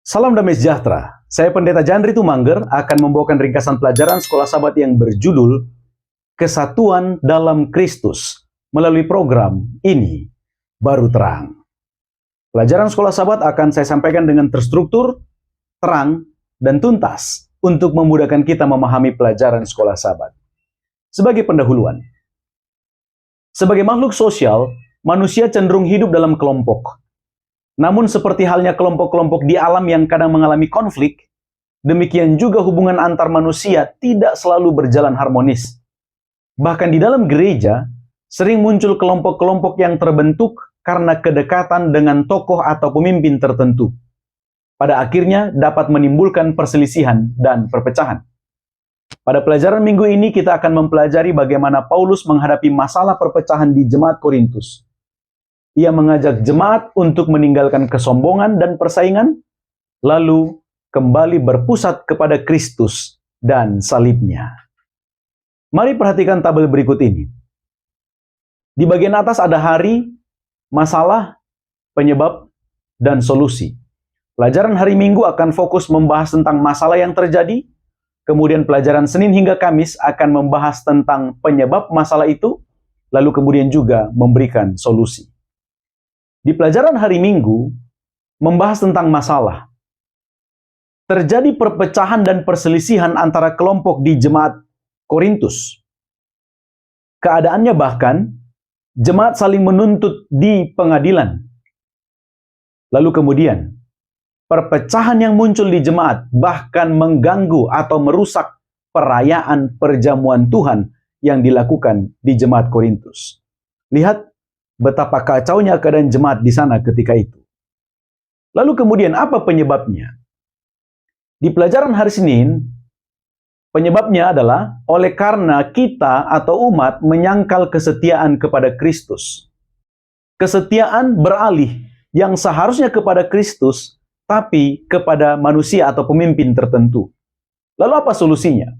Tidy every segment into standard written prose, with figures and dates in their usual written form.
Salam damai sejahtera. Saya Pendeta Jandri Tumangger akan membawakan ringkasan pelajaran Sekolah Sabat yang berjudul Kesatuan dalam Kristus melalui program Ini Baru Terang. Pelajaran Sekolah Sabat akan saya sampaikan dengan terstruktur, terang, dan tuntas untuk memudahkan kita memahami pelajaran Sekolah Sabat. Sebagai pendahuluan, sebagai makhluk sosial, manusia cenderung hidup dalam kelompok. Namun seperti halnya kelompok-kelompok di alam yang kadang mengalami konflik, demikian juga hubungan antar manusia tidak selalu berjalan harmonis. Bahkan di dalam gereja, sering muncul kelompok-kelompok yang terbentuk karena kedekatan dengan tokoh atau pemimpin tertentu. Pada akhirnya dapat menimbulkan perselisihan dan perpecahan. Pada pelajaran minggu ini kita akan mempelajari bagaimana Paulus menghadapi masalah perpecahan di jemaat Korintus. Ia mengajak jemaat untuk meninggalkan kesombongan dan persaingan, lalu kembali berpusat kepada Kristus dan salibnya. Mari perhatikan tabel berikut ini. Di bagian atas ada hari, masalah, penyebab, dan solusi. Pelajaran hari Minggu akan fokus membahas tentang masalah yang terjadi, kemudian pelajaran Senin hingga Kamis akan membahas tentang penyebab masalah itu, lalu kemudian juga memberikan solusi. Di pelajaran hari Minggu, membahas tentang masalah. Terjadi perpecahan dan perselisihan antara kelompok di jemaat Korintus. Keadaannya bahkan, jemaat saling menuntut di pengadilan. Lalu kemudian, perpecahan yang muncul di jemaat bahkan mengganggu atau merusak perayaan perjamuan Tuhan yang dilakukan di jemaat Korintus. Lihat betapa kacaunya keadaan jemaat di sana ketika itu. Lalu kemudian apa penyebabnya? Di pelajaran hari Senin, penyebabnya adalah oleh karena kita atau umat menyangkal kesetiaan kepada Kristus. Kesetiaan beralih yang seharusnya kepada Kristus, tapi kepada manusia atau pemimpin tertentu. Lalu apa solusinya?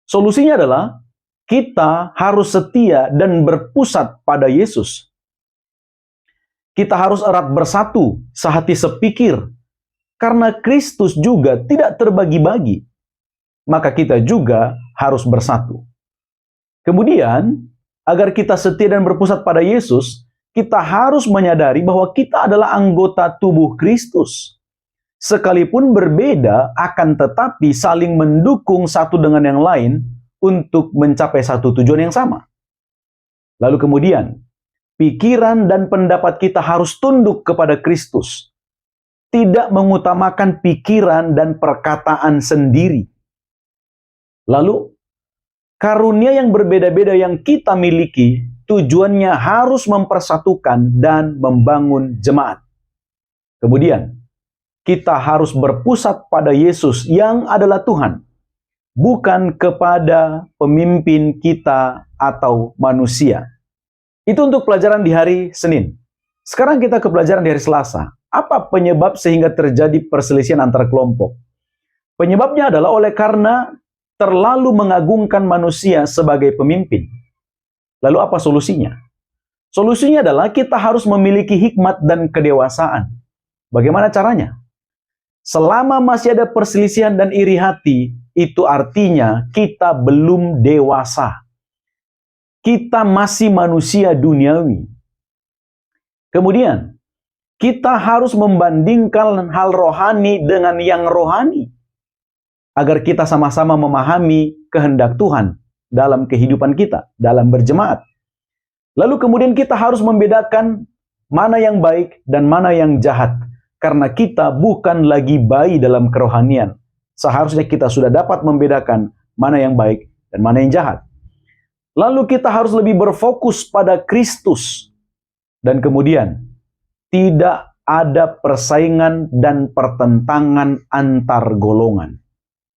Solusinya adalah kita harus setia dan berpusat pada Yesus. Kita harus erat bersatu, sehati sepikir, karena Kristus juga tidak terbagi-bagi. Maka kita juga harus bersatu. Kemudian, agar kita setia dan berpusat pada Yesus, kita harus menyadari bahwa kita adalah anggota tubuh Kristus. Sekalipun berbeda, akan tetapi saling mendukung satu dengan yang lain untuk mencapai satu tujuan yang sama. Lalu kemudian, pikiran dan pendapat kita harus tunduk kepada Kristus. Tidak mengutamakan pikiran dan perkataan sendiri. Lalu, karunia yang berbeda-beda yang kita miliki, tujuannya harus mempersatukan dan membangun jemaat. Kemudian, kita harus berpusat pada Yesus yang adalah Tuhan, bukan kepada pemimpin kita atau manusia. Itu untuk pelajaran di hari Senin. Sekarang kita ke pelajaran di hari Selasa. Apa penyebab sehingga terjadi perselisihan antara kelompok? Penyebabnya adalah oleh karena terlalu mengagungkan manusia sebagai pemimpin. Lalu apa solusinya? Solusinya adalah kita harus memiliki hikmat dan kedewasaan. Bagaimana caranya? Selama masih ada perselisihan dan iri hati, itu artinya kita belum dewasa. Kita masih manusia duniawi. Kemudian, kita harus membandingkan hal rohani dengan yang rohani, agar kita sama-sama memahami kehendak Tuhan dalam kehidupan kita, dalam berjemaat. Lalu kemudian kita harus membedakan mana yang baik dan mana yang jahat, karena kita bukan lagi bayi dalam kerohanian. Seharusnya kita sudah dapat membedakan mana yang baik dan mana yang jahat. Lalu kita harus lebih berfokus pada Kristus. Dan kemudian, tidak ada persaingan dan pertentangan antar golongan.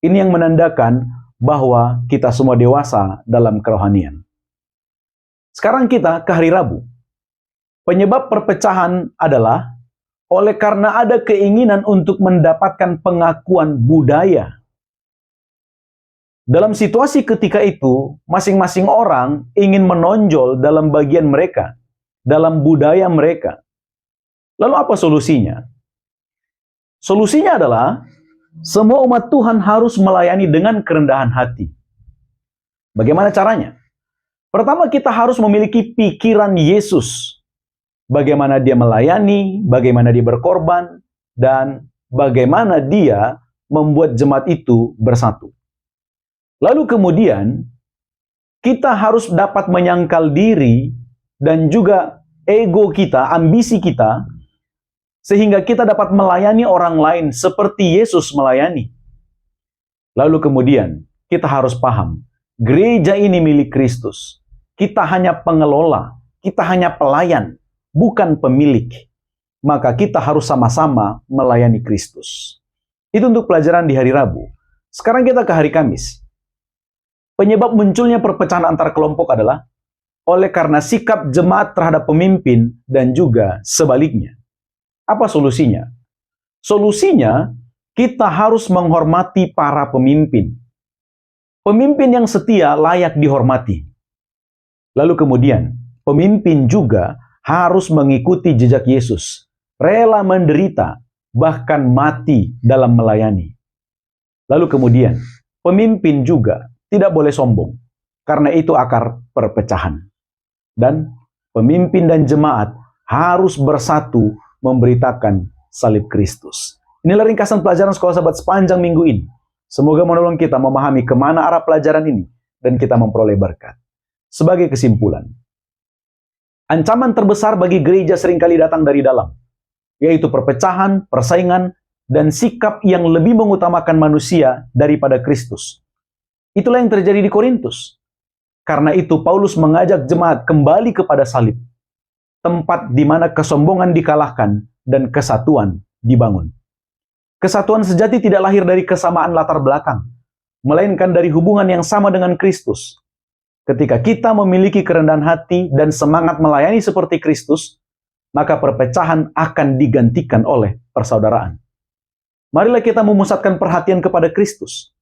Ini yang menandakan bahwa kita semua dewasa dalam kerohanian. Sekarang kita ke hari Rabu. Penyebab perpecahan adalah oleh karena ada keinginan untuk mendapatkan pengakuan budaya. Dalam situasi ketika itu, masing-masing orang ingin menonjol dalam bagian mereka, dalam budaya mereka. Lalu apa solusinya? Solusinya adalah semua umat Tuhan harus melayani dengan kerendahan hati. Bagaimana caranya? Pertama, kita harus memiliki pikiran Yesus. Bagaimana dia melayani, bagaimana dia berkorban, dan bagaimana dia membuat jemaat itu bersatu. Lalu kemudian, kita harus dapat menyangkal diri dan juga ego kita, ambisi kita, sehingga kita dapat melayani orang lain seperti Yesus melayani. Lalu kemudian, kita harus paham, gereja ini milik Kristus. Kita hanya pengelola, kita hanya pelayan, bukan pemilik. Maka kita harus sama-sama melayani Kristus. Itu untuk pelajaran di hari Rabu. Sekarang kita ke hari Kamis. Penyebab munculnya perpecahan antar kelompok adalah oleh karena sikap jemaat terhadap pemimpin dan juga sebaliknya. Apa solusinya? Solusinya, kita harus menghormati para pemimpin. Pemimpin yang setia layak dihormati. Lalu kemudian, pemimpin juga harus mengikuti jejak Yesus, rela menderita, bahkan mati dalam melayani. Lalu kemudian, pemimpin juga tidak boleh sombong, karena itu akar perpecahan. Dan pemimpin dan jemaat harus bersatu memberitakan salib Kristus. Inilah ringkasan pelajaran Sekolah Sabat sepanjang minggu ini. Semoga menolong kita memahami kemana arah pelajaran ini, dan kita memperoleh berkat. Sebagai kesimpulan, ancaman terbesar bagi gereja seringkali datang dari dalam, yaitu perpecahan, persaingan, dan sikap yang lebih mengutamakan manusia daripada Kristus. Itulah yang terjadi di Korintus. Karena itu Paulus mengajak jemaat kembali kepada salib, tempat di mana kesombongan dikalahkan dan kesatuan dibangun. Kesatuan sejati tidak lahir dari kesamaan latar belakang, melainkan dari hubungan yang sama dengan Kristus. Ketika kita memiliki kerendahan hati dan semangat melayani seperti Kristus, maka perpecahan akan digantikan oleh persaudaraan. Marilah kita memusatkan perhatian kepada Kristus.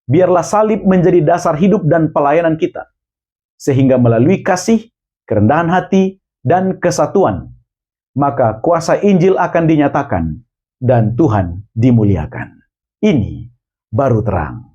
Biarlah salib menjadi dasar hidup dan pelayanan kita, sehingga melalui kasih, kerendahan hati, dan kesatuan, maka kuasa Injil akan dinyatakan dan Tuhan dimuliakan. Ini baru terang.